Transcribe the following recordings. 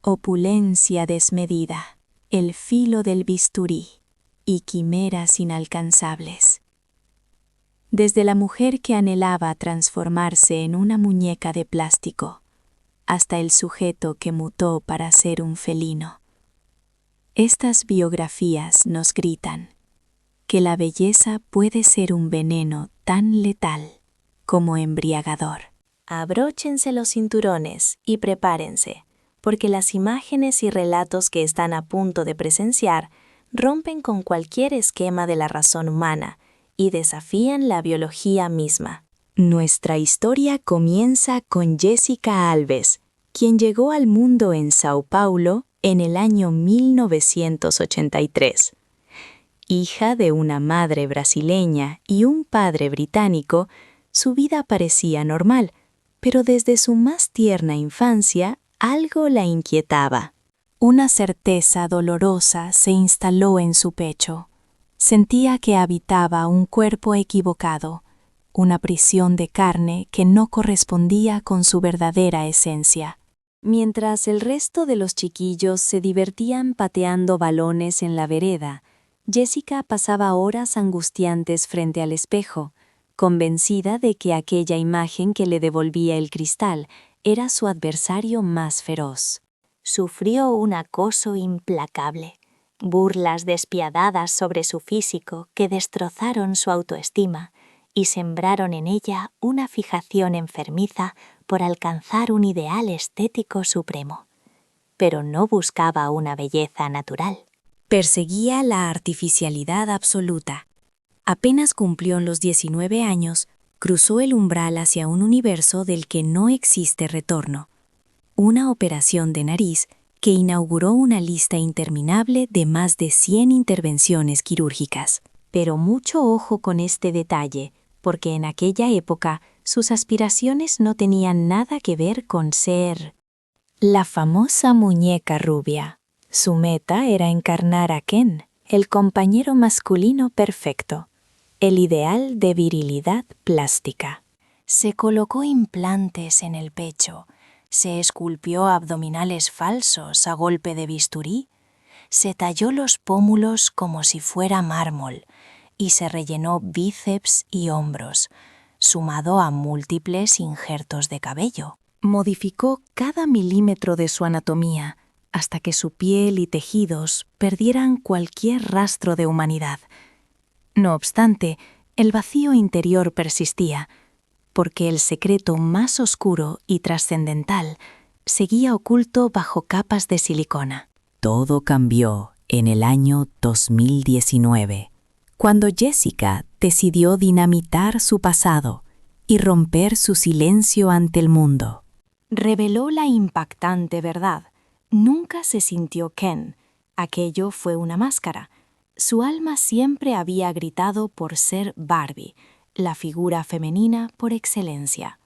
opulencia desmedida, el filo del bisturí y quimeras inalcanzables. Desde la mujer que anhelaba transformarse en una muñeca de plástico, hasta el sujeto que mutó para ser un felino. Estas biografías nos gritan que la belleza puede ser un veneno tan letal como embriagador. Abróchense los cinturones y prepárense, porque las imágenes y relatos que están a punto de presenciar rompen con cualquier esquema de la razón humana y desafían la biología misma. Nuestra historia comienza con Jessica Alves, quien llegó al mundo en Sao Paulo en el año 1983. Hija de una madre brasileña y un padre británico, su vida parecía normal, pero desde su más tierna infancia algo la inquietaba. Una certeza dolorosa se instaló en su pecho. Sentía que habitaba un cuerpo equivocado, una prisión de carne que no correspondía con su verdadera esencia. Mientras el resto de los chiquillos se divertían pateando balones en la vereda, Jessica pasaba horas angustiantes frente al espejo, convencida de que aquella imagen que le devolvía el cristal era su adversario más feroz. Sufrió un acoso implacable, burlas despiadadas sobre su físico que destrozaron su autoestima y sembraron en ella una fijación enfermiza por alcanzar un ideal estético supremo. Pero no buscaba una belleza natural. Perseguía la artificialidad absoluta. Apenas cumplió los 19 años, cruzó el umbral hacia un universo del que no existe retorno. Una operación de nariz que inauguró una lista interminable de más de 100 intervenciones quirúrgicas. Pero mucho ojo con este detalle, porque en aquella época sus aspiraciones no tenían nada que ver con ser la famosa muñeca rubia. Su meta era encarnar a Ken, el compañero masculino perfecto, el ideal de virilidad plástica. Se colocó implantes en el pecho, se esculpió abdominales falsos a golpe de bisturí, se talló los pómulos como si fuera mármol y se rellenó bíceps y hombros, sumado a múltiples injertos de cabello. Modificó cada milímetro de su anatomía hasta que su piel y tejidos perdieran cualquier rastro de humanidad. No obstante, el vacío interior persistía, porque el secreto más oscuro y trascendental seguía oculto bajo capas de silicona. Todo cambió en el año 2019, cuando Jessica decidió dinamitar su pasado y romper su silencio ante el mundo. Reveló la impactante verdad. Nunca se sintió Ken. Aquello fue una máscara. Su alma siempre había gritado por ser Barbie, la figura femenina por excelencia.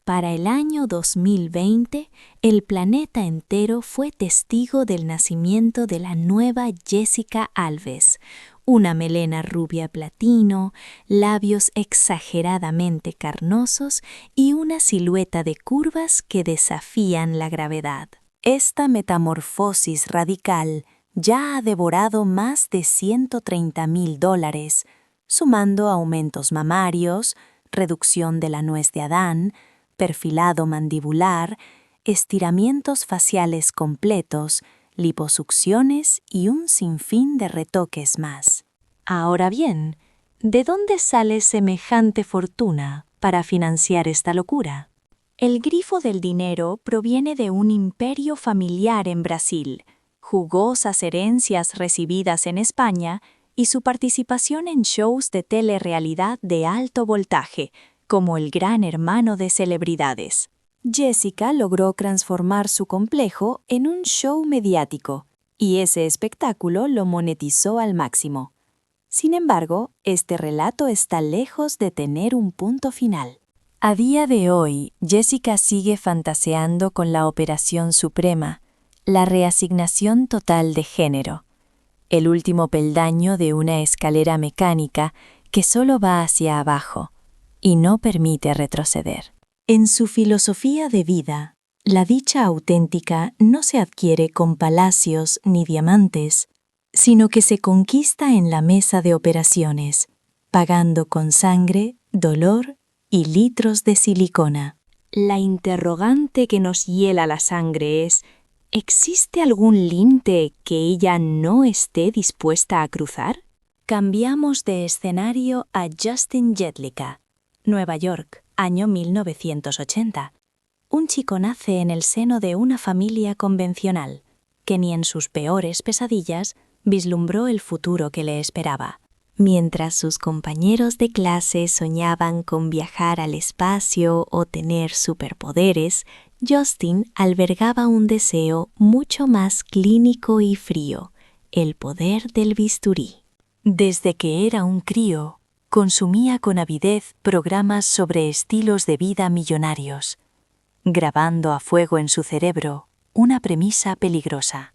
Para el año 2020, el planeta entero fue testigo del nacimiento de la nueva Jessica Alves, una melena rubia platino, labios exageradamente carnosos y una silueta de curvas que desafían la gravedad. Esta metamorfosis radical ya ha devorado más de $130,000, sumando aumentos mamarios, reducción de la nuez de Adán, perfilado mandibular, estiramientos faciales completos, liposucciones y un sinfín de retoques más. Ahora bien, ¿de dónde sale semejante fortuna para financiar esta locura? El grifo del dinero proviene de un imperio familiar en Brasil, jugosas herencias recibidas en España y su participación en shows de telerrealidad de alto voltaje, como El Gran Hermano de celebridades. Jessica logró transformar su complejo en un show mediático, y ese espectáculo lo monetizó al máximo. Sin embargo, este relato está lejos de tener un punto final. A día de hoy, Jessica sigue fantaseando con la operación suprema, la reasignación total de género, el último peldaño de una escalera mecánica que solo va hacia abajo y no permite retroceder. En su filosofía de vida, La dicha auténtica no se adquiere con palacios ni diamantes, sino que se conquista en la mesa de operaciones, pagando con sangre, dolor y litros de silicona. La interrogante que nos hiela la sangre es: ¿existe algún límite que ella no esté dispuesta a cruzar? Cambiamos de escenario a Justin Jedlicka, Nueva York, año 1980. Un chico nace en el seno de una familia convencional, que ni en sus peores pesadillas vislumbró el futuro que le esperaba. Mientras sus compañeros de clase soñaban con viajar al espacio o tener superpoderes, Justin albergaba un deseo mucho más clínico y frío: el poder del bisturí. Desde que era un crío, consumía con avidez programas sobre estilos de vida millonarios, grabando a fuego en su cerebro una premisa peligrosa: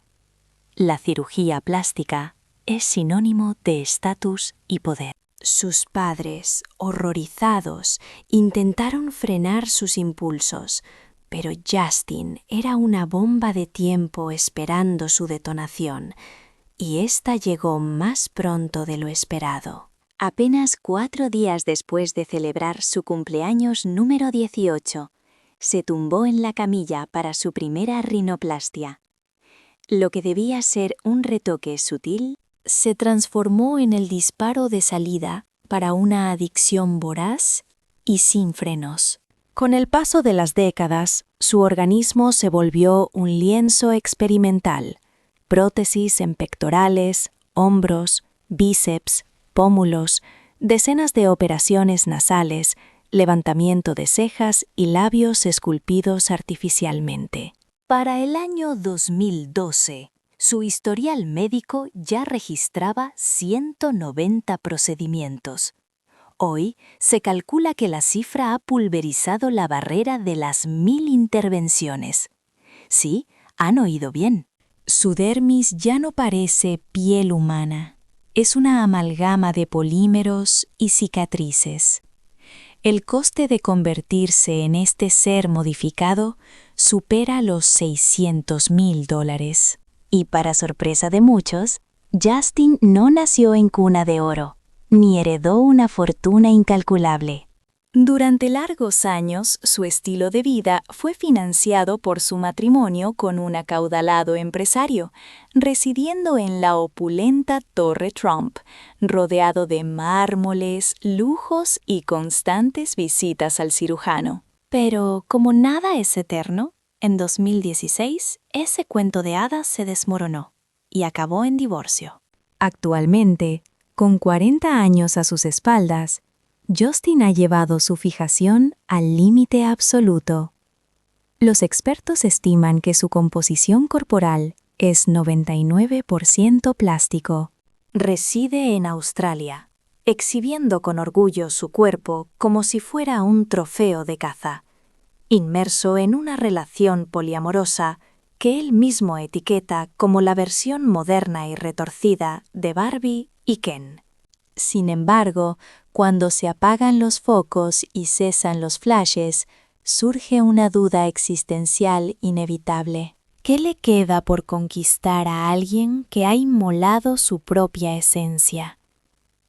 la cirugía plástica es sinónimo de estatus y poder. Sus padres, horrorizados, intentaron frenar sus impulsos, pero Justin era una bomba de tiempo esperando su detonación, y esta llegó más pronto de lo esperado. Apenas 4 días después de celebrar su cumpleaños número 18, se tumbó en la camilla para su primera rinoplastia. Lo que debía ser un retoque sutil se transformó en el disparo de salida para una adicción voraz y sin frenos. Con el paso de las décadas, su organismo se volvió un lienzo experimental: prótesis en pectorales, hombros, bíceps, pómulos, decenas de operaciones nasales, levantamiento de cejas y labios esculpidos artificialmente. Para el año 2012, su historial médico ya registraba 190 procedimientos. Hoy se calcula que la cifra ha pulverizado la barrera de las 1000 intervenciones. Sí, han oído bien. Su dermis ya no parece piel humana. Es una amalgama de polímeros y cicatrices. El coste de convertirse en este ser modificado supera los $600,000. Y para sorpresa de muchos, Justin no nació en cuna de oro, ni heredó una fortuna incalculable. Durante largos años, su estilo de vida fue financiado por su matrimonio con un acaudalado empresario, residiendo en la opulenta Torre Trump, rodeado de mármoles, lujos y constantes visitas al cirujano. Pero como nada es eterno, en 2016 ese cuento de hadas se desmoronó y acabó en divorcio. Actualmente, con 40 años a sus espaldas, Justin ha llevado su fijación al límite absoluto. Los expertos estiman que su composición corporal es 99% plástico. Reside en Australia, exhibiendo con orgullo su cuerpo como si fuera un trofeo de caza, inmerso en una relación poliamorosa que él mismo etiqueta como la versión moderna y retorcida de Barbie y Ken. Sin embargo, cuando se apagan los focos y cesan los flashes, surge una duda existencial inevitable. ¿Qué le queda por conquistar a alguien que ha inmolado su propia esencia?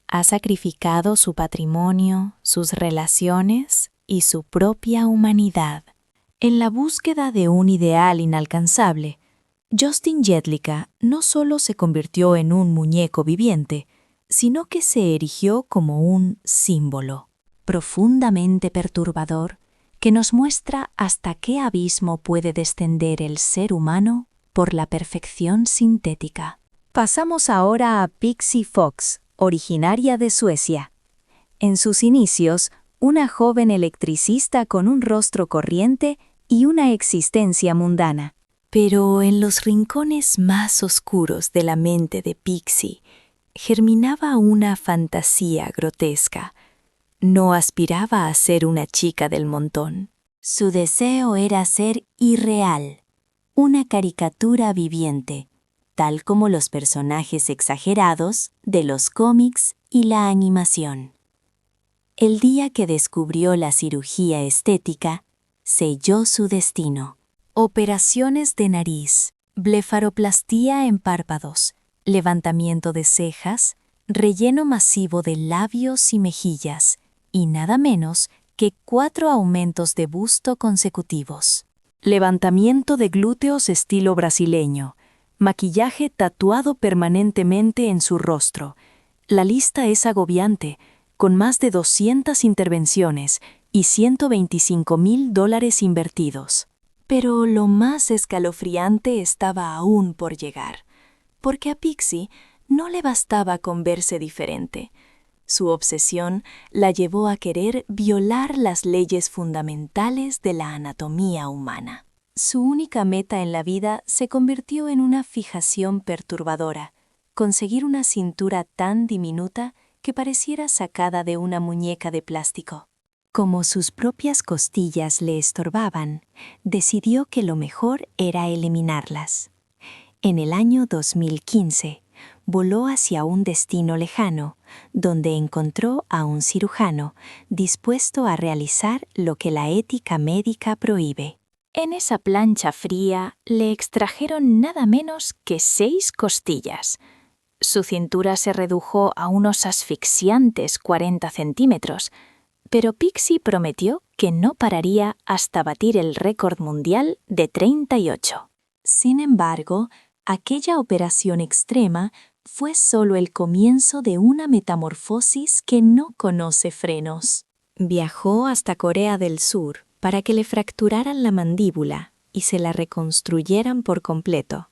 Ha sacrificado su patrimonio, sus relaciones y su propia humanidad. En la búsqueda de un ideal inalcanzable, Justin Jedlicka no solo se convirtió en un muñeco viviente, sino que se erigió como un símbolo profundamente perturbador que nos muestra hasta qué abismo puede descender el ser humano por la perfección sintética. Pasamos ahora a Pixie Fox, originaria de Suecia. En sus inicios, una joven electricista con un rostro corriente y una existencia mundana. Pero en los rincones más oscuros de la mente de Pixie, germinaba una fantasía grotesca. No aspiraba a ser una chica del montón. Su deseo era ser irreal, una caricatura viviente, tal como los personajes exagerados de los cómics y la animación. El día que descubrió la cirugía estética, selló su destino. Operaciones de nariz, blefaroplastía en párpados, levantamiento de cejas, relleno masivo de labios y mejillas, y nada menos que 4 aumentos de busto consecutivos. Levantamiento de glúteos estilo brasileño, maquillaje tatuado permanentemente en su rostro. La lista es agobiante, con más de 200 intervenciones y $125,000 invertidos. Pero lo más escalofriante estaba aún por llegar, porque a Pixie no le bastaba con verse diferente. Su obsesión la llevó a querer violar las leyes fundamentales de la anatomía humana. Su única meta en la vida se convirtió en una fijación perturbadora: conseguir una cintura tan diminuta que pareciera sacada de una muñeca de plástico. Como sus propias costillas le estorbaban, decidió que lo mejor era eliminarlas. En el año 2015, voló hacia un destino lejano, donde encontró a un cirujano dispuesto a realizar lo que la ética médica prohíbe. En esa plancha fría le extrajeron nada menos que 6 costillas. Su cintura se redujo a unos asfixiantes 40 centímetros, pero Pixie prometió que no pararía hasta batir el récord mundial de 38. Sin embargo, aquella operación extrema fue solo el comienzo de una metamorfosis que no conoce frenos. Viajó hasta Corea del Sur para que le fracturaran la mandíbula y se la reconstruyeran por completo.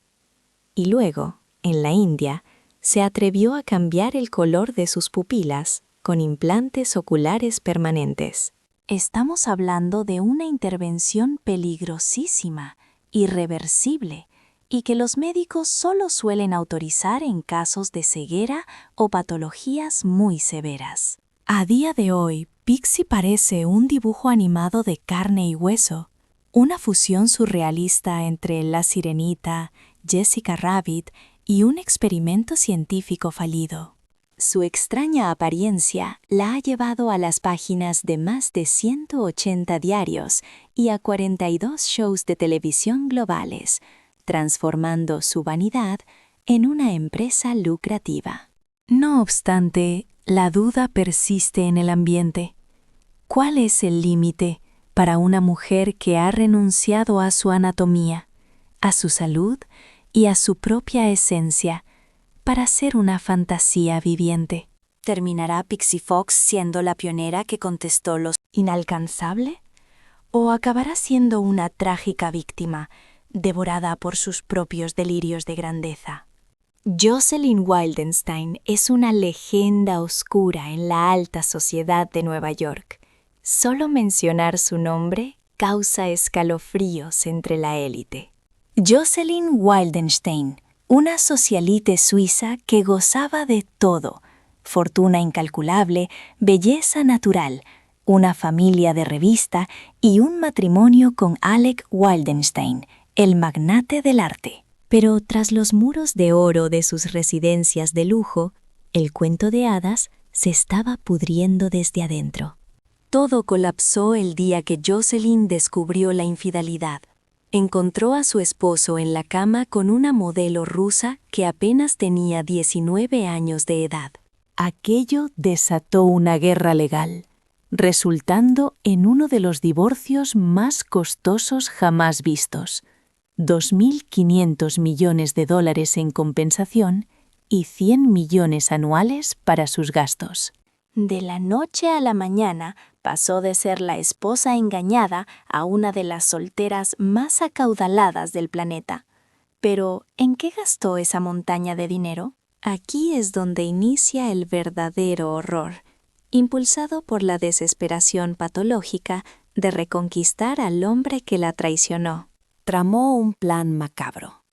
Y luego, en la India, se atrevió a cambiar el color de sus pupilas con implantes oculares permanentes. Estamos hablando de una intervención peligrosísima, irreversible, y que los médicos solo suelen autorizar en casos de ceguera o patologías muy severas. A día de hoy, Pixie parece un dibujo animado de carne y hueso, una fusión surrealista entre La Sirenita, Jessica Rabbit y un experimento científico fallido. Su extraña apariencia la ha llevado a las páginas de más de 180 diarios y a 42 shows de televisión globales, transformando su vanidad en una empresa lucrativa. No obstante, la duda persiste en el ambiente. ¿Cuál es el límite para una mujer que ha renunciado a su anatomía, a su salud y a su propia esencia para ser una fantasía viviente? ¿Terminará Pixie Fox siendo la pionera que contestó lo inalcanzable? ¿O acabará siendo una trágica víctima, devorada por sus propios delirios de grandeza? Jocelyn Wildenstein es una leyenda oscura en la alta sociedad de Nueva York. Solo mencionar su nombre causa escalofríos entre la élite. Jocelyn Wildenstein, una socialite suiza que gozaba de todo: fortuna incalculable, belleza natural, una familia de revista y un matrimonio con Alec Wildenstein, el magnate del arte. Pero tras los muros de oro de sus residencias de lujo, el cuento de hadas se estaba pudriendo desde adentro. Todo colapsó el día que Jocelyn descubrió la infidelidad. Encontró a su esposo en la cama con una modelo rusa que apenas tenía 19 años de edad. Aquello desató una guerra legal, resultando en uno de los divorcios más costosos jamás vistos: $2.500 millones en compensación y 100 millones anuales para sus gastos. De la noche a la mañana pasó de ser la esposa engañada a una de las solteras más acaudaladas del planeta. Pero, ¿en qué gastó esa montaña de dinero? Aquí es donde inicia el verdadero horror, impulsado por la desesperación patológica de reconquistar al hombre que la traicionó. Tramó un plan macabro.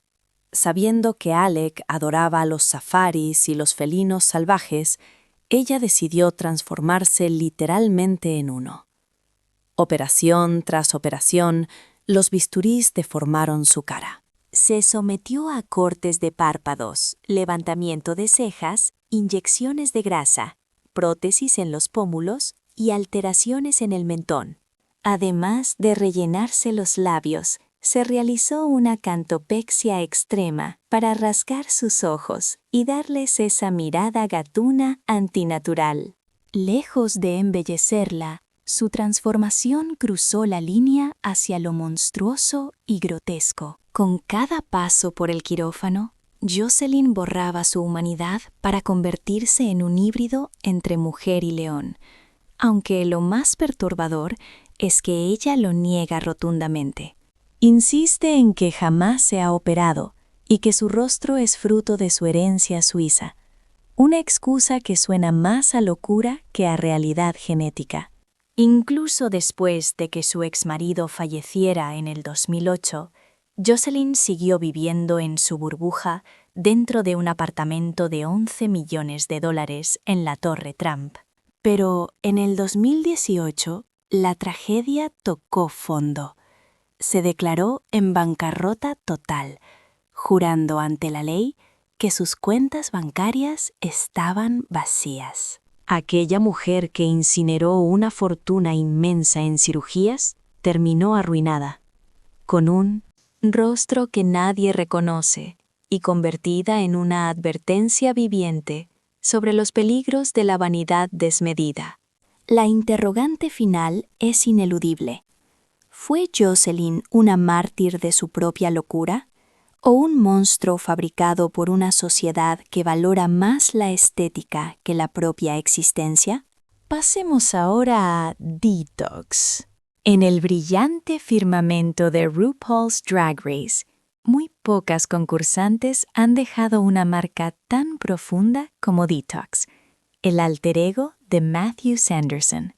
Sabiendo que Alec adoraba los safaris y los felinos salvajes, ella decidió transformarse literalmente en uno. Operación tras operación, los bisturís deformaron su cara. Se sometió a cortes de párpados, levantamiento de cejas, inyecciones de grasa, prótesis en los pómulos y alteraciones en el mentón, además de rellenarse los labios, Se realizó una cantopexia extrema para rasgar sus ojos y darles esa mirada gatuna antinatural. Lejos de embellecerla, su transformación cruzó la línea hacia lo monstruoso y grotesco. Con cada paso por el quirófano, Jocelyn borraba su humanidad para convertirse en un híbrido entre mujer y león, aunque lo más perturbador es que ella lo niega rotundamente. Insiste en que jamás se ha operado y que su rostro es fruto de su herencia suiza, una excusa que suena más a locura que a realidad genética. Incluso después de que su exmarido falleciera en el 2008, Jocelyn siguió viviendo en su burbuja dentro de un apartamento de $11 millones en la Torre Trump. Pero en el 2018, la tragedia tocó fondo. Se declaró en bancarrota total, jurando ante la ley que sus cuentas bancarias estaban vacías. Aquella mujer que incineró una fortuna inmensa en cirugías terminó arruinada, con un rostro que nadie reconoce y convertida en una advertencia viviente sobre los peligros de la vanidad desmedida. La interrogante final es ineludible. ¿Fue Jocelyn una mártir de su propia locura? ¿O un monstruo fabricado por una sociedad que valora más la estética que la propia existencia? Pasemos ahora a Detox. En el brillante firmamento de RuPaul's Drag Race, muy pocas concursantes han dejado una marca tan profunda como Detox, el alter ego de Matthew Sanderson.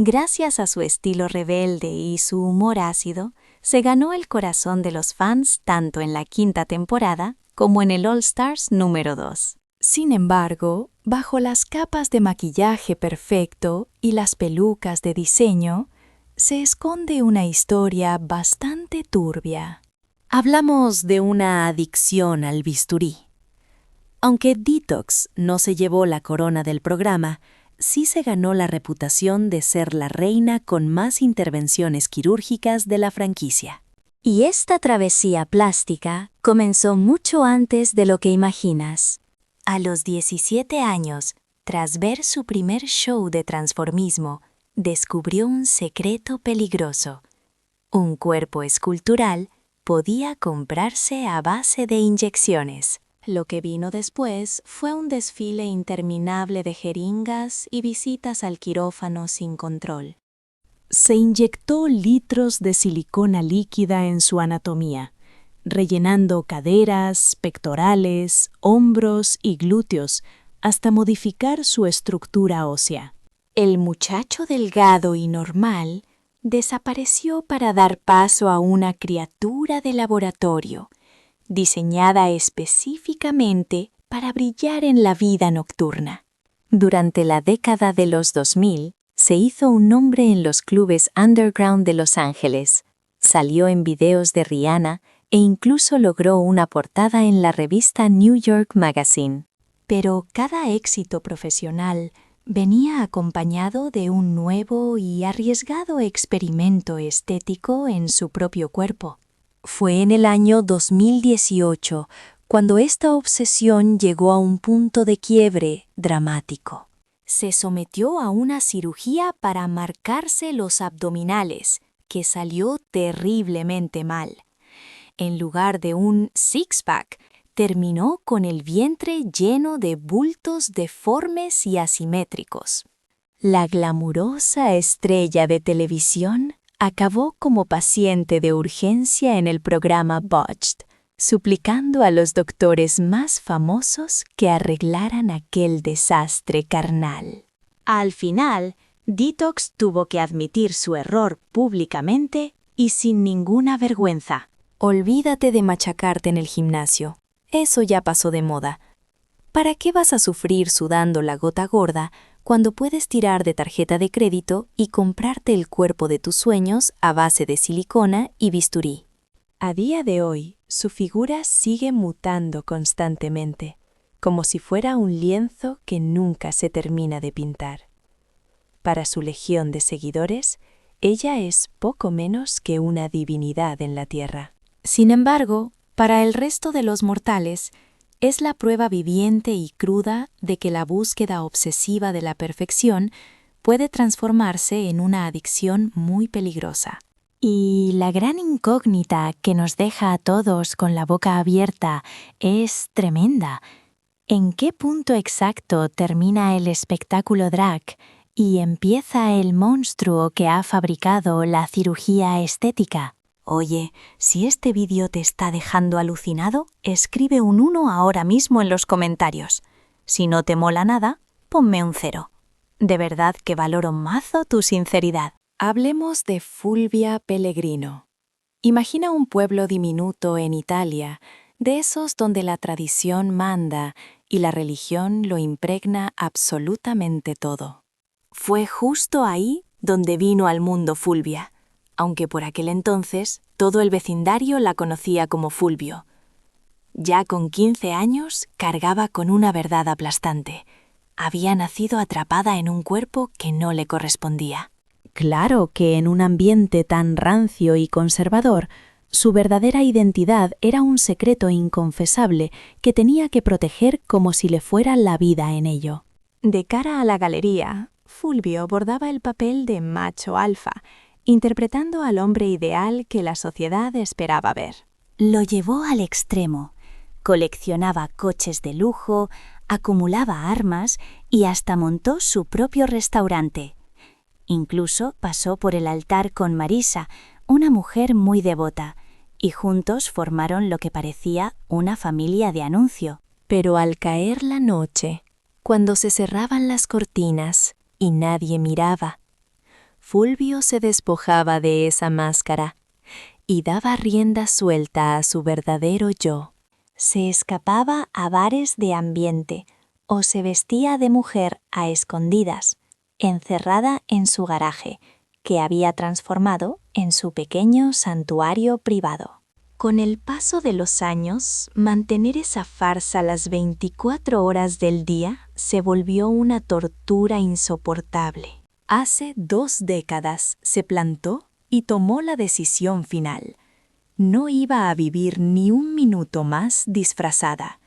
Gracias a su estilo rebelde y su humor ácido, se ganó el corazón de los fans tanto en la quinta temporada como en el All Stars número 2. Sin embargo, bajo las capas de maquillaje perfecto y las pelucas de diseño, se esconde una historia bastante turbia. Hablamos de una adicción al bisturí. Aunque Detox no se llevó la corona del programa, sí se ganó la reputación de ser la reina con más intervenciones quirúrgicas de la franquicia. Y esta travesía plástica comenzó mucho antes de lo que imaginas. A los 17 años, tras ver su primer show de transformismo, descubrió un secreto peligroso. Un cuerpo escultural podía comprarse a base de inyecciones. Lo que vino después fue un desfile interminable de jeringas y visitas al quirófano sin control. Se inyectó litros de silicona líquida en su anatomía, rellenando caderas, pectorales, hombros y glúteos hasta modificar su estructura ósea. El muchacho delgado y normal desapareció para dar paso a una criatura de laboratorio, diseñada específicamente para brillar en la vida nocturna. Durante la década de los 2000, se hizo un nombre en los clubes underground de Los Ángeles, salió en videos de Rihanna e incluso logró una portada en la revista New York Magazine. Pero cada éxito profesional venía acompañado de un nuevo y arriesgado experimento estético en su propio cuerpo. Fue en el año 2018 cuando esta obsesión llegó a un punto de quiebre dramático. Se sometió a una cirugía para marcarse los abdominales, que salió terriblemente mal. En lugar de un six-pack, terminó con el vientre lleno de bultos deformes y asimétricos. La glamurosa estrella de televisión acabó como paciente de urgencia en el programa Botched, suplicando a los doctores más famosos que arreglaran aquel desastre carnal. Al final, Detox tuvo que admitir su error públicamente y sin ninguna vergüenza. Olvídate de machacarte en el gimnasio. Eso ya pasó de moda. ¿Para qué vas a sufrir sudando la gota gorda cuando puedes tirar de tarjeta de crédito y comprarte el cuerpo de tus sueños a base de silicona y bisturí? A día de hoy, su figura sigue mutando constantemente, como si fuera un lienzo que nunca se termina de pintar. Para su legión de seguidores, Ella es poco menos que una divinidad en la tierra. Sin embargo, para el resto de los mortales, es la prueba viviente y cruda de que la búsqueda obsesiva de la perfección puede transformarse en una adicción muy peligrosa. Y la gran incógnita que nos deja a todos con la boca abierta es tremenda. ¿En qué punto exacto termina el espectáculo drag y empieza el monstruo que ha fabricado la cirugía estética? Oye, si este vídeo te está dejando alucinado, escribe un 1 ahora mismo en los comentarios. Si no te mola nada, ponme un 0. De verdad que valoro mazo tu sinceridad. Hablemos de Fulvia Pellegrino. Imagina un pueblo diminuto en Italia, de esos donde la tradición manda y la religión lo impregna absolutamente todo. Fue justo ahí donde vino al mundo Fulvia, aunque por aquel entonces todo el vecindario la conocía como Fulvio. Ya con 15 años cargaba con una verdad aplastante. Había nacido atrapada en un cuerpo que no le correspondía. Claro que en un ambiente tan rancio y conservador, su verdadera identidad era un secreto inconfesable que tenía que proteger como si le fuera la vida en ello. De cara a la galería, Fulvio bordaba el papel de macho alfa, interpretando al hombre ideal que la sociedad esperaba ver. Lo llevó al extremo. Coleccionaba coches de lujo, acumulaba armas y hasta montó su propio restaurante. Incluso pasó por el altar con Marisa, una mujer muy devota, y juntos formaron lo que parecía una familia de anuncio. Pero al caer la noche, cuando se cerraban las cortinas y nadie miraba, Fulvio se despojaba de esa máscara y daba rienda suelta a su verdadero yo. Se escapaba a bares de ambiente o se vestía de mujer a escondidas, encerrada en su garaje, que había transformado en su pequeño santuario privado. Con el paso de los años, mantener esa farsa las 24 horas del día se volvió una tortura insoportable. Hace 2 décadas se plantó y tomó la decisión final. No iba a vivir ni un minuto más disfrazada.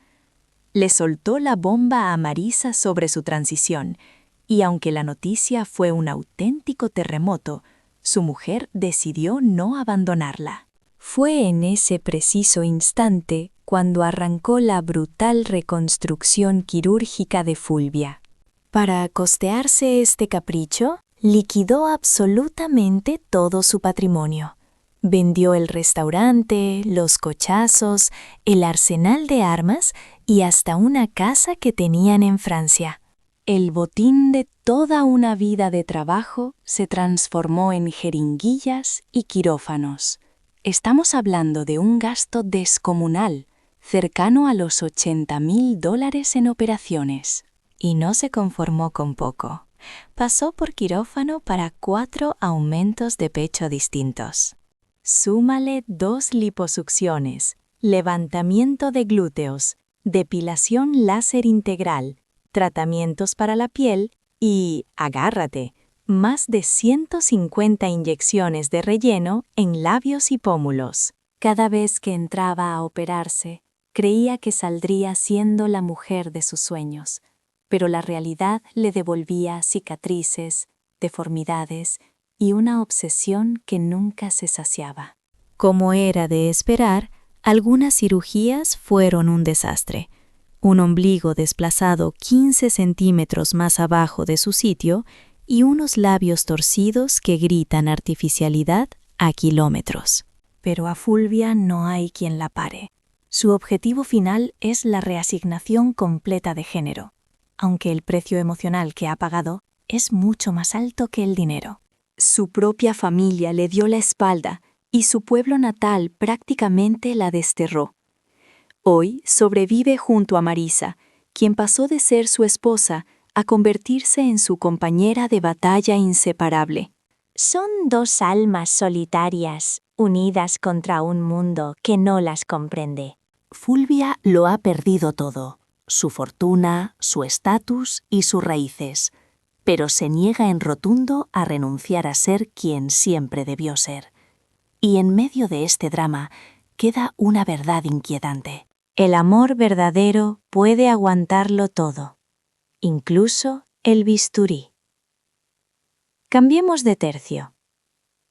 Le soltó la bomba a Marisa sobre su transición, y aunque la noticia fue un auténtico terremoto, su mujer decidió no abandonarla. Fue en ese preciso instante cuando arrancó la brutal reconstrucción quirúrgica de Fulvia. Para costearse este capricho, liquidó absolutamente todo su patrimonio. Vendió el restaurante, los cochazos, el arsenal de armas y hasta una casa que tenían en Francia. El botín de toda una vida de trabajo se transformó en jeringuillas y quirófanos. Estamos hablando de un gasto descomunal, cercano a los $80,000 en operaciones. Y no se conformó con poco. Pasó por quirófano para 4 aumentos de pecho distintos. Súmale 2 liposucciones, levantamiento de glúteos, depilación láser integral, tratamientos para la piel y, agárrate, más de 150 inyecciones de relleno en labios y pómulos. Cada vez que entraba a operarse, creía que saldría siendo la mujer de sus sueños, pero la realidad le devolvía cicatrices, deformidades y una obsesión que nunca se saciaba. Como era de esperar, algunas cirugías fueron un desastre. Un ombligo desplazado 15 centímetros más abajo de su sitio y unos labios torcidos que gritan artificialidad a kilómetros. Pero a Fulvia no hay quien la pare. Su objetivo final es la reasignación completa de género, aunque el precio emocional que ha pagado es mucho más alto que el dinero. Su propia familia le dio la espalda y su pueblo natal prácticamente la desterró. Hoy sobrevive junto a Marisa, quien pasó de ser su esposa a convertirse en su compañera de batalla inseparable. Son 2 almas solitarias, unidas contra un mundo que no las comprende. Fulvia lo ha perdido todo: su fortuna, su estatus y sus raíces. pero se niega en rotundo a renunciar a ser quien siempre debió ser. Y en medio de este drama queda una verdad inquietante. El amor verdadero puede aguantarlo todo, incluso el bisturí. Cambiemos de tercio.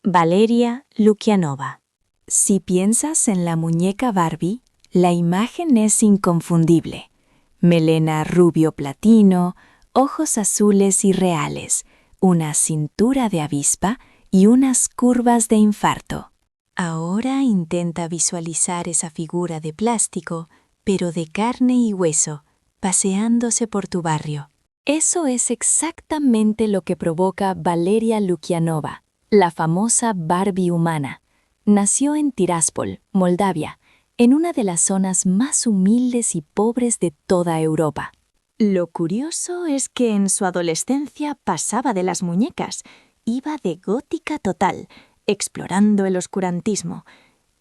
Valeria Lukianova. Si piensas en la muñeca Barbie, la imagen es inconfundible. Melena rubio platino, ojos azules y reales, una cintura de avispa y unas curvas de infarto. Ahora intenta visualizar esa figura de plástico, pero de carne y hueso, paseándose por tu barrio. Eso es exactamente lo que provoca Valeria Lukianova, la famosa Barbie humana. Nació en Tiraspol, Moldavia, en una de las zonas más humildes y pobres de toda Europa. Lo curioso es que en su adolescencia pasaba de las muñecas, iba de gótica total, explorando el oscurantismo,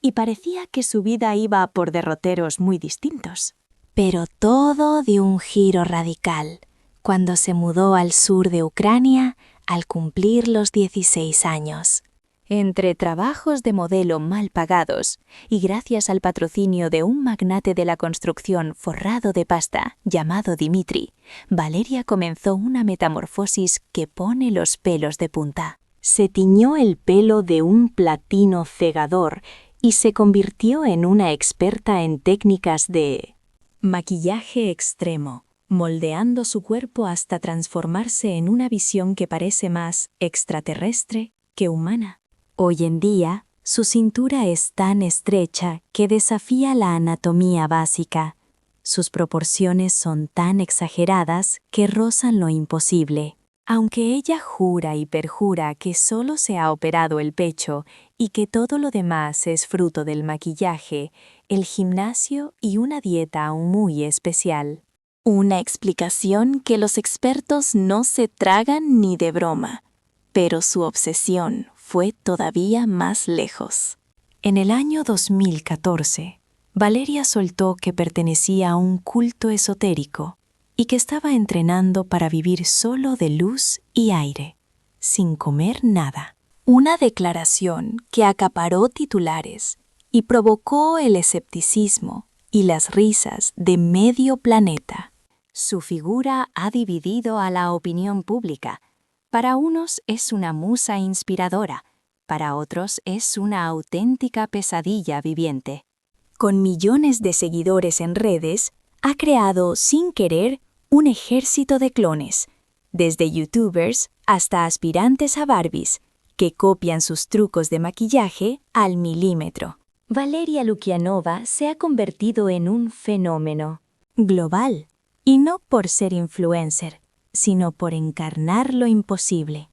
y parecía que su vida iba por derroteros muy distintos. Pero todo dio un giro radical cuando se mudó al sur de Ucrania al cumplir los 16 años. Entre trabajos de modelo mal pagados y gracias al patrocinio de un magnate de la construcción forrado de pasta llamado Dimitri, Valeria comenzó una metamorfosis que pone los pelos de punta. Se tiñó el pelo de un platino cegador y se convirtió en una experta en técnicas de maquillaje extremo, moldeando su cuerpo hasta transformarse en una visión que parece más extraterrestre que humana. Hoy en día, su cintura es tan estrecha que desafía la anatomía básica. Sus proporciones son tan exageradas que rozan lo imposible. Aunque ella jura y perjura que solo se ha operado el pecho y que todo lo demás es fruto del maquillaje, el gimnasio y una dieta muy especial. Una explicación que los expertos no se tragan ni de broma, pero su obsesión fue todavía más lejos. En el año 2014, Valeria soltó que pertenecía a un culto esotérico y que estaba entrenando para vivir solo de luz y aire, sin comer nada. Una declaración que acaparó titulares y provocó el escepticismo y las risas de medio planeta. Su figura ha dividido a la opinión pública. Para unos es una musa inspiradora, para otros es una auténtica pesadilla viviente. Con millones de seguidores en redes, ha creado sin querer un ejército de clones, desde youtubers hasta aspirantes a Barbies, que copian sus trucos de maquillaje al milímetro. Valeria Lukianova se ha convertido en un fenómeno global, y no por ser influencer, sino por encarnar lo imposible.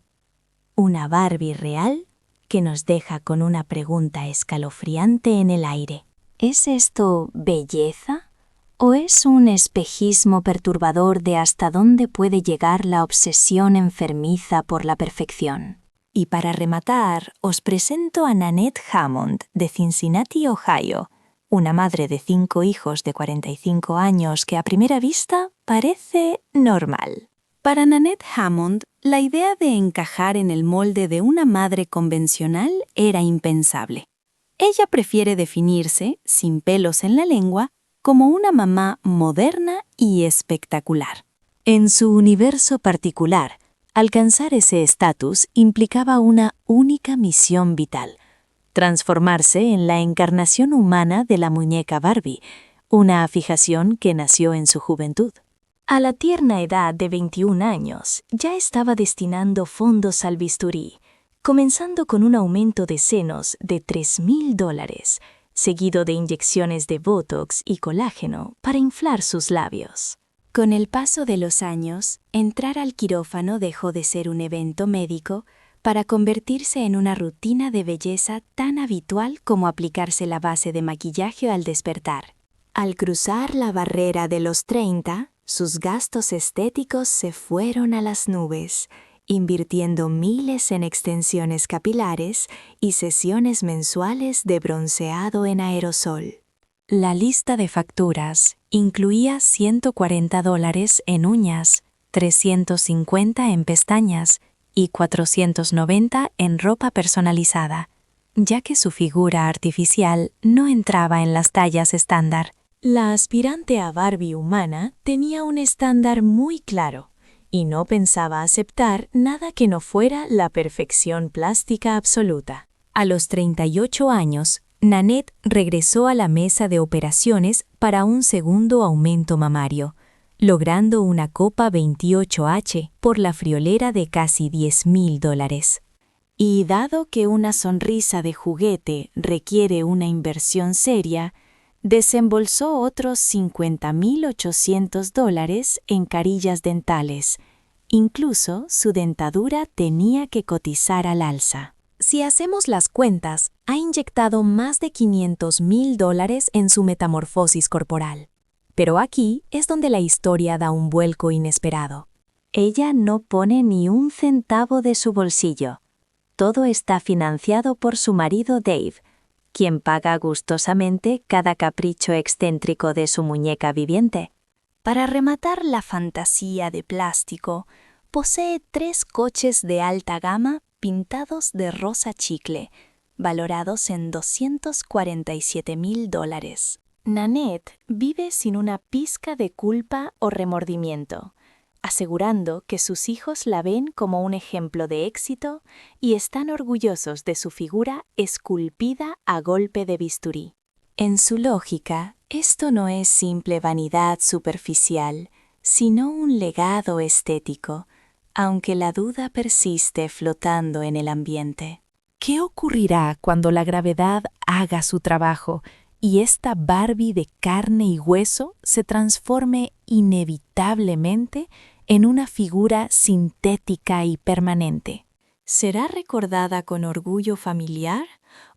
Una Barbie real que nos deja con una pregunta escalofriante en el aire. ¿Es esto belleza? ¿O es un espejismo perturbador de hasta dónde puede llegar la obsesión enfermiza por la perfección? Y para rematar, os presento a Nanette Hammond, de Cincinnati, Ohio, una madre de 5 hijos de 45 años que a primera vista parece normal. Para Nanette Hammond, la idea de encajar en el molde de una madre convencional era impensable. Ella prefiere definirse, sin pelos en la lengua, como una mamá moderna y espectacular. En su universo particular, alcanzar ese estatus implicaba una única misión vital: transformarse en la encarnación humana de la muñeca Barbie, una fijación que nació en su juventud. A la tierna edad de 21 años, ya estaba destinando fondos al bisturí, comenzando con un aumento de senos de $3,000, seguido de inyecciones de Botox y colágeno para inflar sus labios. Con el paso de los años, entrar al quirófano dejó de ser un evento médico para convertirse en una rutina de belleza tan habitual como aplicarse la base de maquillaje al despertar. Al cruzar la barrera de los 30, sus gastos estéticos se fueron a las nubes, invirtiendo miles en extensiones capilares y sesiones mensuales de bronceado en aerosol. La lista de facturas incluía $140 en uñas, 350 en pestañas y 490 en ropa personalizada, ya que su figura artificial no entraba en las tallas estándar. La aspirante a Barbie humana tenía un estándar muy claro y no pensaba aceptar nada que no fuera la perfección plástica absoluta. A los 38 años, Nanette regresó a la mesa de operaciones para un segundo aumento mamario, logrando una copa 28H por la friolera de casi $10,000. Y dado que una sonrisa de juguete requiere una inversión seria, desembolsó otros $50,800 en carillas dentales. Incluso su dentadura tenía que cotizar al alza. Si hacemos las cuentas, ha inyectado más de $500,000 en su metamorfosis corporal. Pero aquí es donde la historia da un vuelco inesperado. Ella no pone ni un centavo de su bolsillo. Todo está financiado por su marido Dave, quien paga gustosamente cada capricho excéntrico de su muñeca viviente. Para rematar la fantasía de plástico, posee 3 coches de alta gama pintados de rosa chicle, valorados en $247,000. Nanette vive sin una pizca de culpa o remordimiento, asegurando que sus hijos la ven como un ejemplo de éxito y están orgullosos de su figura esculpida a golpe de bisturí. En su lógica, esto no es simple vanidad superficial, sino un legado estético, aunque la duda persiste flotando en el ambiente. ¿Qué ocurrirá cuando la gravedad haga su trabajo y esta Barbie de carne y hueso se transforme inevitablemente en una figura sintética y permanente? ¿Será recordada con orgullo familiar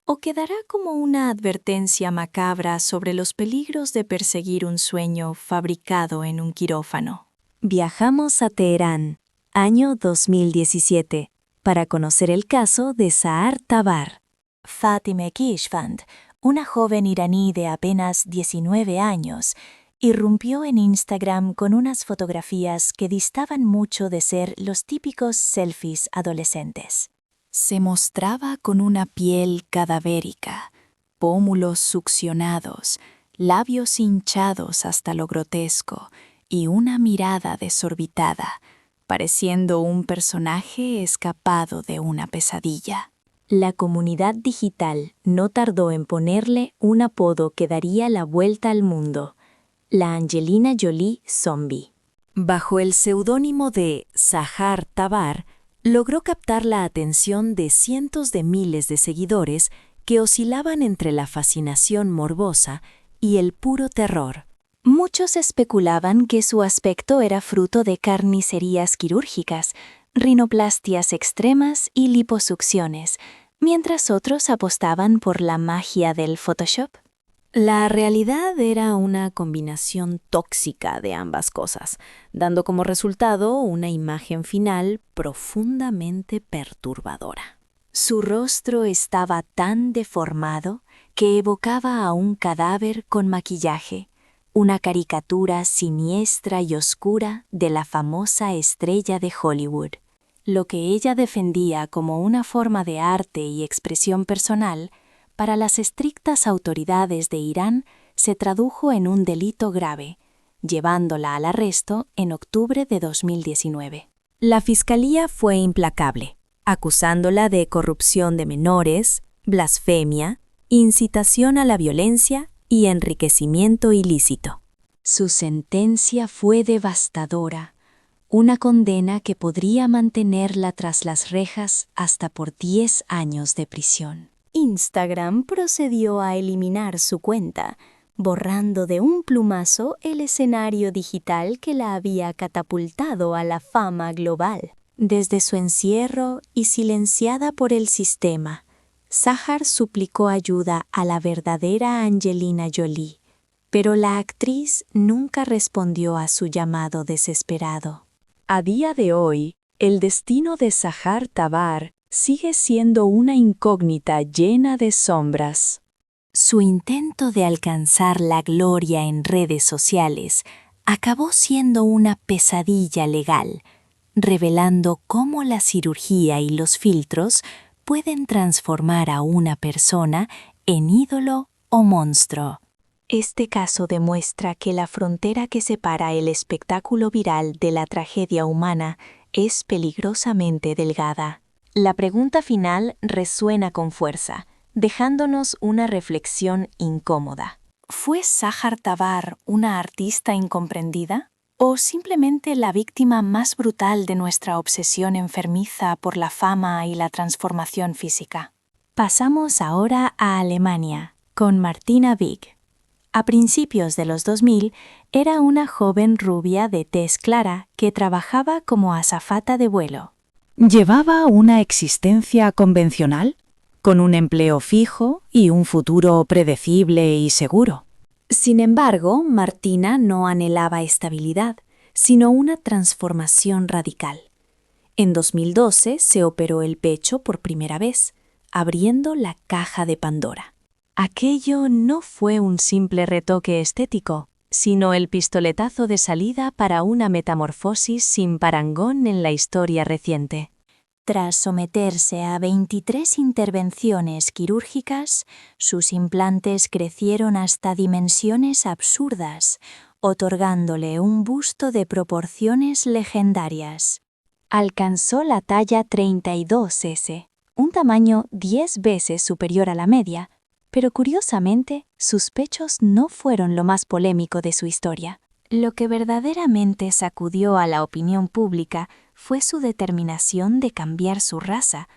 o quedará como una advertencia macabra sobre los peligros de perseguir un sueño fabricado en un quirófano? Viajamos a Teherán, año 2017, para conocer el caso de Sahar Tabar. Fatime Kishvand, una joven iraní de apenas 19 años, irrumpió en Instagram con unas fotografías que distaban mucho de ser los típicos selfies adolescentes. Se mostraba con una piel cadavérica, pómulos succionados, labios hinchados hasta lo grotesco y una mirada desorbitada, pareciendo un personaje escapado de una pesadilla. La comunidad digital no tardó en ponerle un apodo que daría la vuelta al mundo: la Angelina Jolie Zombie. Bajo el seudónimo de Sahar Tabar, logró captar la atención de cientos de miles de seguidores que oscilaban entre la fascinación morbosa y el puro terror. Muchos especulaban que su aspecto era fruto de carnicerías quirúrgicas, rinoplastias extremas y liposucciones, mientras otros apostaban por la magia del Photoshop. La realidad era una combinación tóxica de ambas cosas, dando como resultado una imagen final profundamente perturbadora. Su rostro estaba tan deformado que evocaba a un cadáver con maquillaje, una caricatura siniestra y oscura de la famosa estrella de Hollywood. Lo que ella defendía como una forma de arte y expresión personal, para las estrictas autoridades de Irán se tradujo en un delito grave, llevándola al arresto en octubre de 2019. La fiscalía fue implacable, acusándola de corrupción de menores, blasfemia, incitación a la violencia y enriquecimiento ilícito. Su sentencia fue devastadora, una condena que podría mantenerla tras las rejas hasta por 10 años de prisión. Instagram procedió a eliminar su cuenta, borrando de un plumazo el escenario digital que la había catapultado a la fama global. Desde su encierro y silenciada por el sistema, Sahar suplicó ayuda a la verdadera Angelina Jolie, pero la actriz nunca respondió a su llamado desesperado. A día de hoy, el destino de Sahar Tabar sigue siendo una incógnita llena de sombras. Su intento de alcanzar la gloria en redes sociales acabó siendo una pesadilla legal, revelando cómo la cirugía y los filtros pueden transformar a una persona en ídolo o monstruo. Este caso demuestra que la frontera que separa el espectáculo viral de la tragedia humana es peligrosamente delgada. La pregunta final resuena con fuerza, dejándonos una reflexión incómoda. ¿Fue Sahar Tabar una artista incomprendida? ¿O simplemente la víctima más brutal de nuestra obsesión enfermiza por la fama y la transformación física? Pasamos ahora a Alemania, con Martina Wieck. A principios de los 2000, era una joven rubia de tez clara que trabajaba como azafata de vuelo. ¿Llevaba una existencia convencional, con un empleo fijo y un futuro predecible y seguro? Sin embargo, Martina no anhelaba estabilidad, sino una transformación radical. En 2012 se operó el pecho por primera vez, abriendo la caja de Pandora. Aquello no fue un simple retoque estético, sino el pistoletazo de salida para una metamorfosis sin parangón en la historia reciente. Tras someterse a 23 intervenciones quirúrgicas, sus implantes crecieron hasta dimensiones absurdas, otorgándole un busto de proporciones legendarias. Alcanzó la talla 32S, un tamaño 10 veces superior a la media, pero curiosamente, sus pechos no fueron lo más polémico de su historia. Lo que verdaderamente sacudió a la opinión pública fue su determinación de cambiar su raza,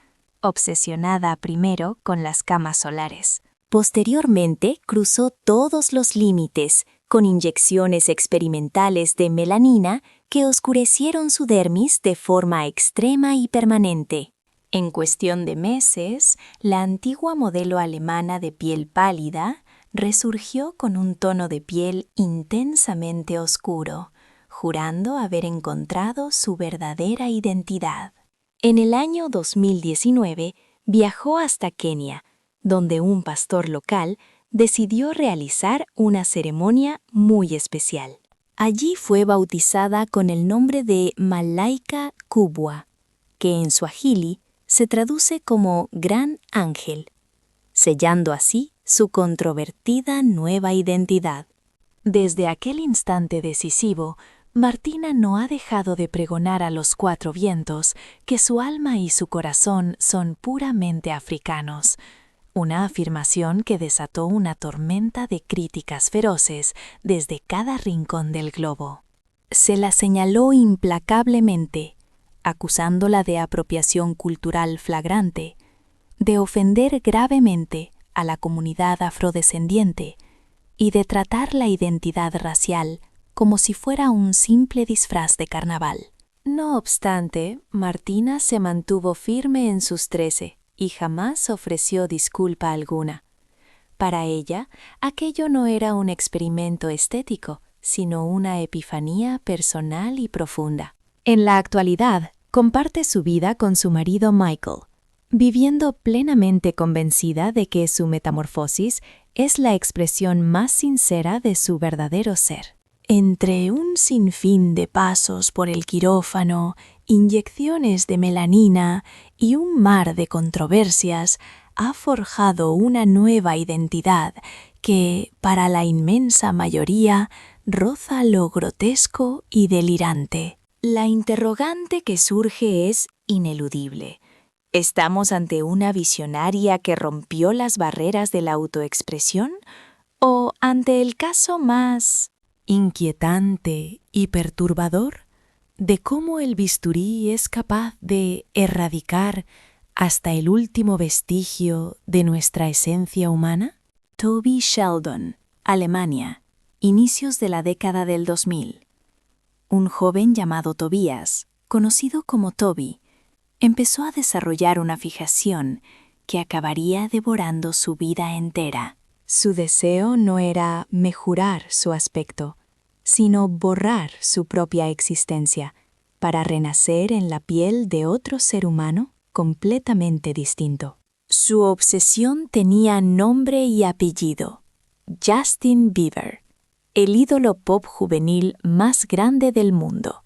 obsesionada primero con las camas solares. Posteriormente, cruzó todos los límites, con inyecciones experimentales de melanina que oscurecieron su dermis de forma extrema y permanente. En cuestión de meses, la antigua modelo alemana de piel pálida resurgió con un tono de piel intensamente oscuro, jurando haber encontrado su verdadera identidad. En el año 2019 viajó hasta Kenia, donde un pastor local decidió realizar una ceremonia muy especial. Allí fue bautizada con el nombre de Malaika Kubwa, que en suajili se traduce como Gran Ángel, sellando así su controvertida nueva identidad. Desde aquel instante decisivo, Martina no ha dejado de pregonar a los cuatro vientos que su alma y su corazón son puramente africanos, una afirmación que desató una tormenta de críticas feroces desde cada rincón del globo. Se la señaló implacablemente, acusándola de apropiación cultural flagrante, de ofender gravemente a la comunidad afrodescendiente y de tratar la identidad racial como si fuera un simple disfraz de carnaval. No obstante, Martina se mantuvo firme en sus 13 y jamás ofreció disculpa alguna. Para ella, aquello no era un experimento estético, sino una epifanía personal y profunda. En la actualidad, comparte su vida con su marido Michael, viviendo plenamente convencida de que su metamorfosis es la expresión más sincera de su verdadero ser. Entre un sinfín de pasos por el quirófano, inyecciones de melanina y un mar de controversias, ha forjado una nueva identidad que, para la inmensa mayoría, roza lo grotesco y delirante. La interrogante que surge es ineludible. ¿Estamos ante una visionaria que rompió las barreras de la autoexpresión? ¿O ante el caso más inquietante y perturbador de cómo el bisturí es capaz de erradicar hasta el último vestigio de nuestra esencia humana? Toby Sheldon, Alemania, inicios de la década del 2000. Un joven llamado Tobías, conocido como Toby, empezó a desarrollar una fijación que acabaría devorando su vida entera. Su deseo no era mejorar su aspecto, sino borrar su propia existencia para renacer en la piel de otro ser humano completamente distinto. Su obsesión tenía nombre y apellido: Justin Bieber. el ídolo pop juvenil más grande del mundo.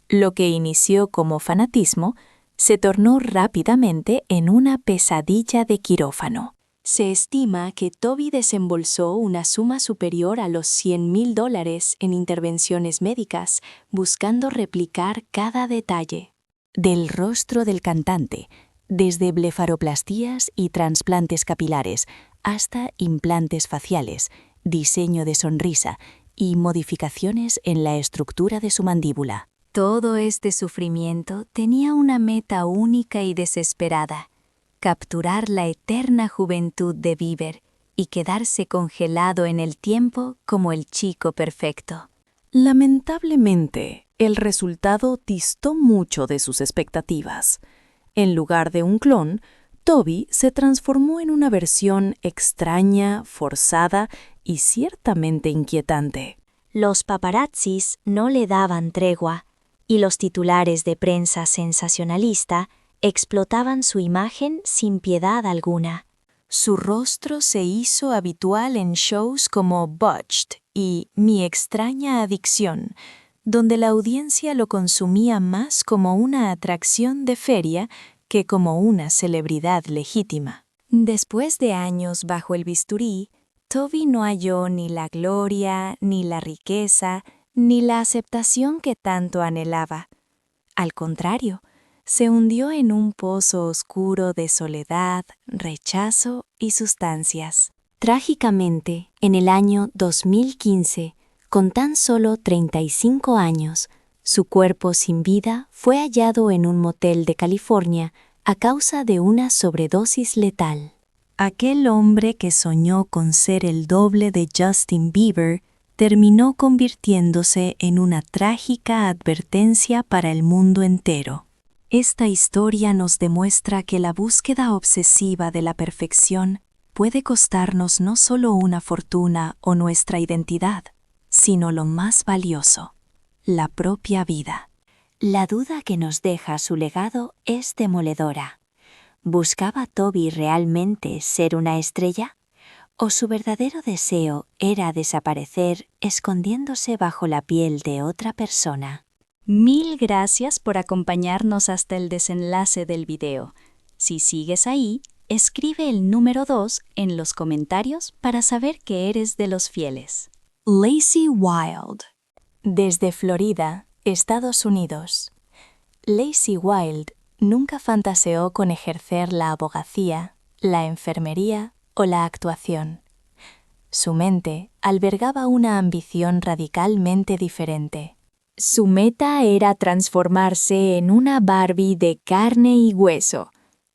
Lo que inició como fanatismo se tornó rápidamente en una pesadilla de quirófano. Se estima que Toby desembolsó una suma superior a los $100,000 en intervenciones médicas, buscando replicar cada detalle Del rostro del cantante, desde blefaroplastías y trasplantes capilares hasta implantes faciales, diseño de sonrisa y modificaciones en la estructura de su mandíbula. Todo este sufrimiento tenía una meta única y desesperada: capturar la eterna juventud de Bieber y quedarse congelado en el tiempo como el chico perfecto. Lamentablemente, el resultado distó mucho de sus expectativas. En lugar de un clon, Toby se transformó en una versión extraña, forzada y ciertamente inquietante. Los paparazzis no le daban tregua, y los titulares de prensa sensacionalista explotaban su imagen sin piedad alguna. Su rostro se hizo habitual en shows como Botched y Mi extraña adicción, donde la audiencia lo consumía más como una atracción de feria que como una celebridad legítima. Después de años bajo el bisturí, Toby no halló ni la gloria, ni la riqueza, ni la aceptación que tanto anhelaba. Al contrario, se hundió en un pozo oscuro de soledad, rechazo y sustancias. Trágicamente, en el año 2015, con tan solo 35 años, su cuerpo sin vida fue hallado en un motel de California a causa de una sobredosis letal. Aquel hombre que soñó con ser el doble de Justin Bieber terminó convirtiéndose en una trágica advertencia para el mundo entero. Esta historia nos demuestra que la búsqueda obsesiva de la perfección puede costarnos no solo una fortuna o nuestra identidad, sino lo más valioso: la propia vida. La duda que nos deja su legado es demoledora. ¿Buscaba Toby realmente ser una estrella? ¿O su verdadero deseo era desaparecer escondiéndose bajo la piel de otra persona? Mil gracias por acompañarnos hasta el desenlace del video. Si sigues ahí, escribe el número 2 en los comentarios para saber que eres de los fieles. Lacey Wilde. Desde Florida, Estados Unidos. Lacey Wilde nunca fantaseó con ejercer la abogacía, la enfermería o la actuación. Su mente albergaba una ambición radicalmente diferente. Su meta era transformarse en una Barbie de carne y hueso,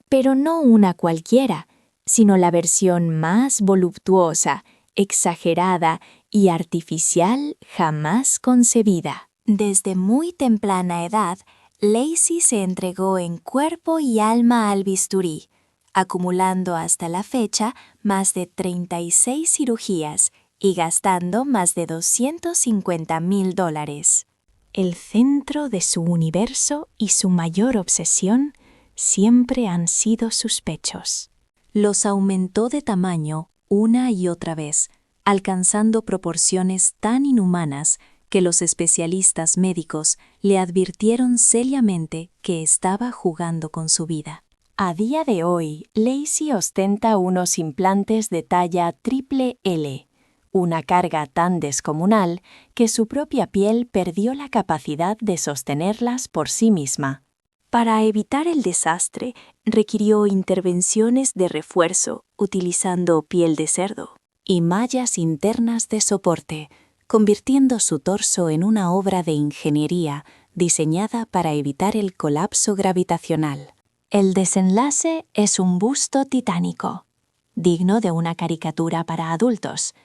pero no una cualquiera, sino la versión más voluptuosa, exagerada y artificial jamás concebida. Desde muy temprana edad, Lacey se entregó en cuerpo y alma al bisturí, acumulando hasta la fecha más de 36 cirugías y gastando más de $250,000. El centro de su universo y su mayor obsesión siempre han sido sus pechos. Los aumentó de tamaño una y otra vez, alcanzando proporciones tan inhumanas que los especialistas médicos le advirtieron seriamente que estaba jugando con su vida. A día de hoy, Lacey ostenta unos implantes de talla triple L, una carga tan descomunal que su propia piel perdió la capacidad de sostenerlas por sí misma. Para evitar el desastre, requirió intervenciones de refuerzo utilizando piel de cerdo y mallas internas de soporte, convirtiendo su torso en una obra de ingeniería diseñada para evitar el colapso gravitacional. El desenlace es un busto titánico, digno de una caricatura para adultos,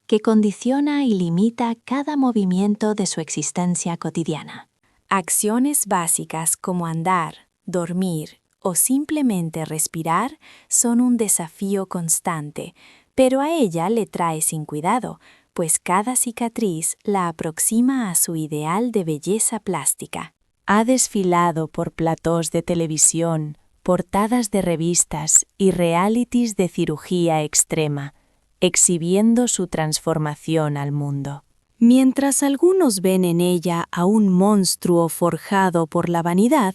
que condiciona y limita cada movimiento de su existencia cotidiana. Acciones básicas como andar, dormir o simplemente respirar son un desafío constante, pero a ella le trae sin cuidado, pues cada cicatriz la aproxima a su ideal de belleza plástica. Ha desfilado por platós de televisión, portadas de revistas y realities de cirugía extrema, exhibiendo su transformación al mundo. Mientras algunos ven en ella a un monstruo forjado por la vanidad,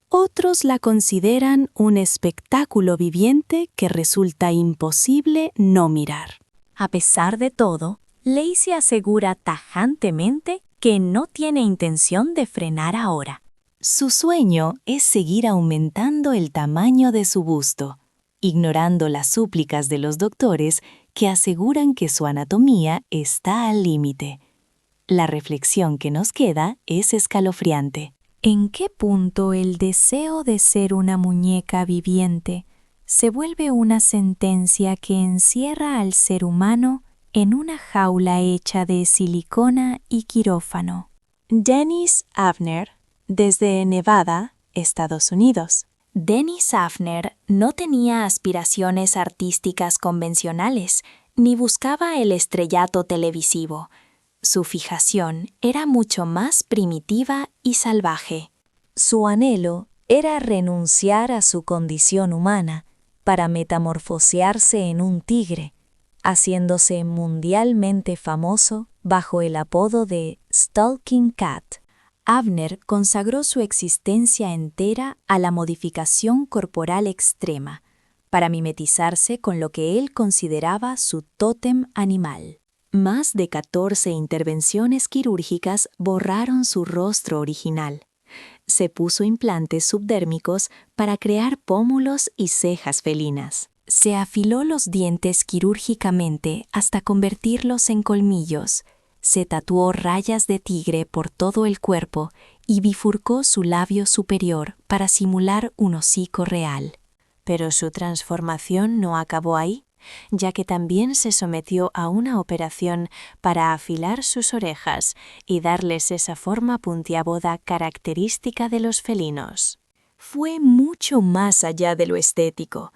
otros la consideran un espectáculo viviente que resulta imposible no mirar. A pesar de todo, Lacey asegura tajantemente que no tiene intención de frenar ahora. Su sueño es seguir aumentando el tamaño de su busto, ignorando las súplicas de los doctores que aseguran que su anatomía está al límite. La reflexión que nos queda es escalofriante. ¿En qué punto el deseo de ser una muñeca viviente se vuelve una sentencia que encierra al ser humano en una jaula hecha de silicona y quirófano? Dennis Avner, desde Nevada, Estados Unidos. Dennis Avner no tenía aspiraciones artísticas convencionales, ni buscaba el estrellato televisivo. Su fijación era mucho más primitiva y salvaje. Su anhelo era renunciar a su condición humana para metamorfosearse en un tigre, haciéndose mundialmente famoso bajo el apodo de Stalking Cat. Avner consagró su existencia entera a la modificación corporal extrema, para mimetizarse con lo que él consideraba su tótem animal. Más de 14 intervenciones quirúrgicas borraron su rostro original. Se puso implantes subdérmicos para crear pómulos y cejas felinas. Se afiló los dientes quirúrgicamente hasta convertirlos en colmillos. Se tatuó rayas de tigre por todo el cuerpo y bifurcó su labio superior para simular un hocico real. Pero su transformación no acabó ahí, ya que también se sometió a una operación para afilar sus orejas y darles esa forma puntiaguda característica de los felinos. Fue mucho más allá de lo estético.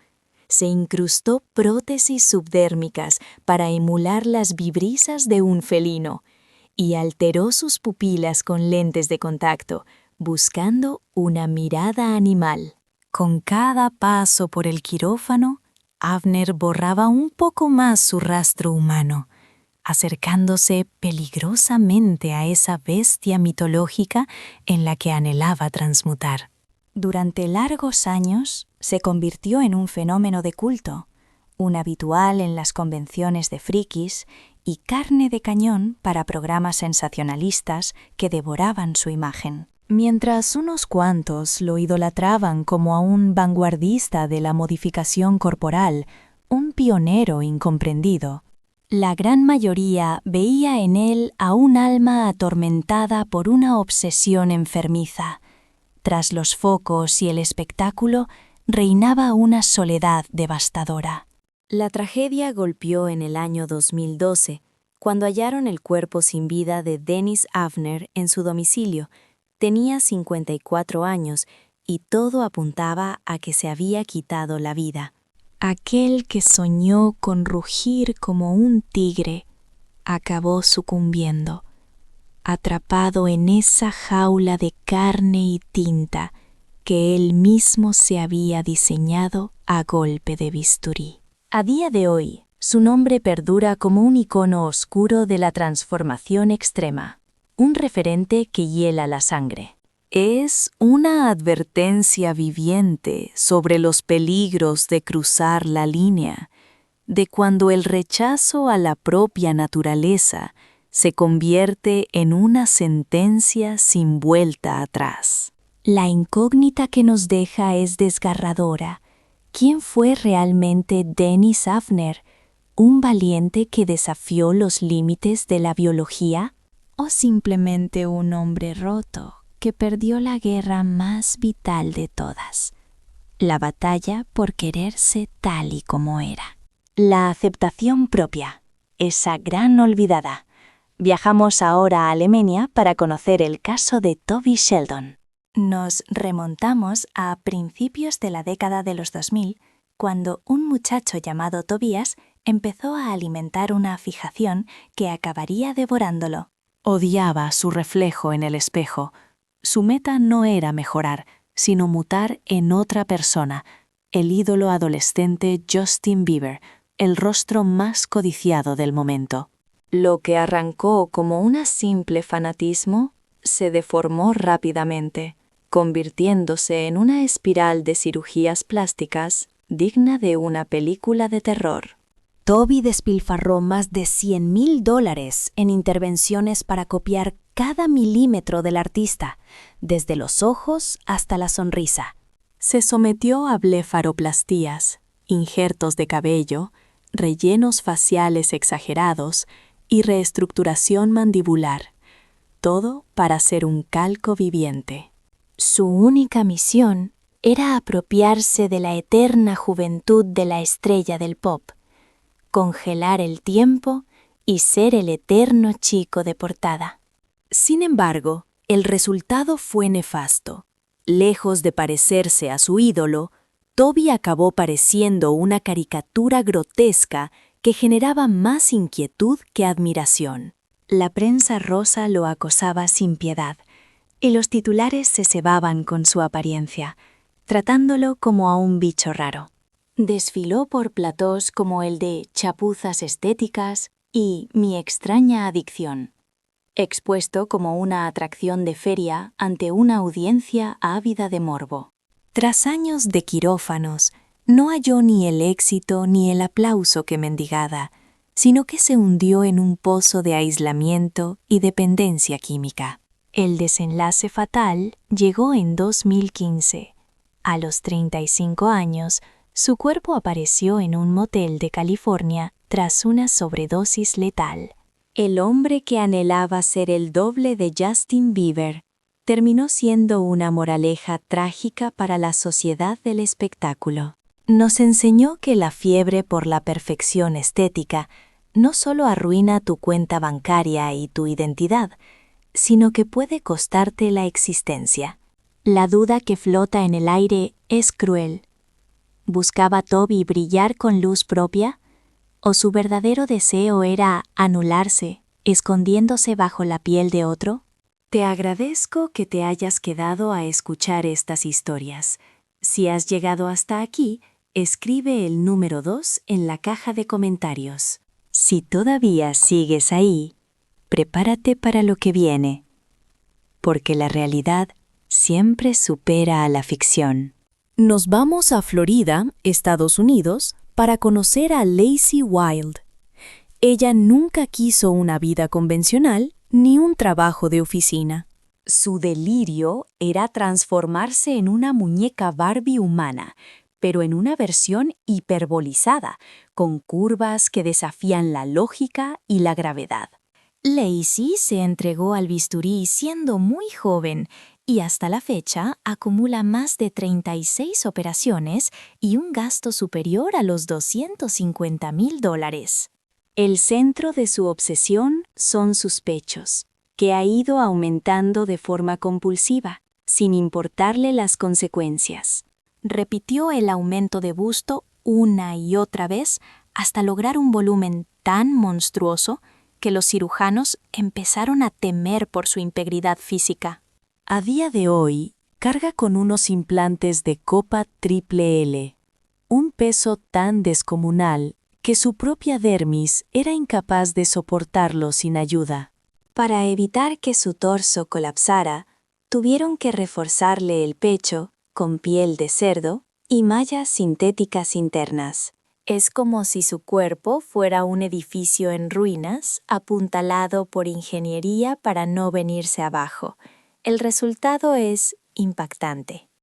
Se incrustó prótesis subdérmicas para emular las vibrisas de un felino y alteró sus pupilas con lentes de contacto, buscando una mirada animal. Con cada paso por el quirófano, Avner borraba un poco más su rastro humano, acercándose peligrosamente a esa bestia mitológica en la que anhelaba transmutar. Durante largos años se convirtió en un fenómeno de culto, un habitual en las convenciones de frikis y carne de cañón para programas sensacionalistas que devoraban su imagen. Mientras unos cuantos lo idolatraban como a un vanguardista de la modificación corporal, un pionero incomprendido, la gran mayoría veía en él a un alma atormentada por una obsesión enfermiza. Tras los focos y el espectáculo, reinaba una soledad devastadora. La tragedia golpeó en el año 2012, cuando hallaron el cuerpo sin vida de Dennis Avner en su domicilio. Tenía 54 años y todo apuntaba a que se había quitado la vida. Aquel que soñó con rugir como un tigre acabó sucumbiendo, atrapado en esa jaula de carne y tinta que él mismo se había diseñado a golpe de bisturí. A día de hoy, su nombre perdura como un icono oscuro de la transformación extrema, un referente que hiela la sangre. Es una advertencia viviente sobre los peligros de cruzar la línea, de cuando el rechazo a la propia naturaleza se convierte en una sentencia sin vuelta atrás. La incógnita que nos deja es desgarradora. ¿Quién fue realmente Dennis Avner? ¿Un valiente que desafió los límites de la biología? ¿O simplemente un hombre roto que perdió la guerra más vital de todas? La batalla por quererse tal y como era. La aceptación propia, esa gran olvidada. Viajamos ahora a Alemania para conocer el caso de Toby Sheldon. Nos remontamos a principios de la década de los 2000, cuando un muchacho llamado Tobias empezó a alimentar una fijación que acabaría devorándolo. Odiaba su reflejo en el espejo. Su meta no era mejorar, sino mutar en otra persona, el ídolo adolescente Justin Bieber, el rostro más codiciado del momento. Lo que arrancó como un simple fanatismo se deformó rápidamente, convirtiéndose en una espiral de cirugías plásticas digna de una película de terror. Toby despilfarró más de $100,000 en intervenciones para copiar cada milímetro del artista, desde los ojos hasta la sonrisa. Se sometió a blefaroplastías, injertos de cabello, rellenos faciales exagerados y reestructuración mandibular, todo para ser un calco viviente. Su única misión era apropiarse de la eterna juventud de la estrella del pop, congelar el tiempo y ser el eterno chico de portada. Sin embargo, el resultado fue nefasto. Lejos de parecerse a su ídolo, Toby acabó pareciendo una caricatura grotesca que generaba más inquietud que admiración. La prensa rosa lo acosaba sin piedad, y los titulares se cebaban con su apariencia, tratándolo como a un bicho raro. Desfiló por platós como el de Chapuzas estéticas y Mi extraña adicción, expuesto como una atracción de feria ante una audiencia ávida de morbo. Tras años de quirófanos, no halló ni el éxito ni el aplauso que mendigaba, sino que se hundió en un pozo de aislamiento y dependencia química. El desenlace fatal llegó en 2015. A los 35 años, su cuerpo apareció en un motel de California tras una sobredosis letal. El hombre que anhelaba ser el doble de Justin Bieber terminó siendo una moraleja trágica para la sociedad del espectáculo. Nos enseñó que la fiebre por la perfección estética no solo arruina tu cuenta bancaria y tu identidad, sino que puede costarte la existencia. La duda que flota en el aire es cruel. ¿Buscaba Toby brillar con luz propia? ¿O su verdadero deseo era anularse, escondiéndose bajo la piel de otro? Te agradezco que te hayas quedado a escuchar estas historias. Si has llegado hasta aquí, escribe el número 2 en la caja de comentarios. Si todavía sigues ahí, prepárate para lo que viene, porque la realidad siempre supera a la ficción. Nos vamos a Florida, Estados Unidos, para conocer a Lacey Wilde. Ella nunca quiso una vida convencional ni un trabajo de oficina. Su delirio era transformarse en una muñeca Barbie humana, pero en una versión hiperbolizada, con curvas que desafían la lógica y la gravedad. Lacey se entregó al bisturí siendo muy joven y hasta la fecha acumula más de 36 operaciones y un gasto superior a los $250,000. El centro de su obsesión son sus pechos, que ha ido aumentando de forma compulsiva, sin importarle las consecuencias. Repitió el aumento de busto una y otra vez hasta lograr un volumen tan monstruoso que los cirujanos empezaron a temer por su integridad física. A día de hoy, carga con unos implantes de copa triple L, un peso tan descomunal que su propia dermis era incapaz de soportarlo sin ayuda. Para evitar que su torso colapsara, tuvieron que reforzarle el pecho con piel de cerdo y mallas sintéticas internas. Es como si su cuerpo fuera un edificio en ruinas, apuntalado por ingeniería para no venirse abajo. El resultado es impactante.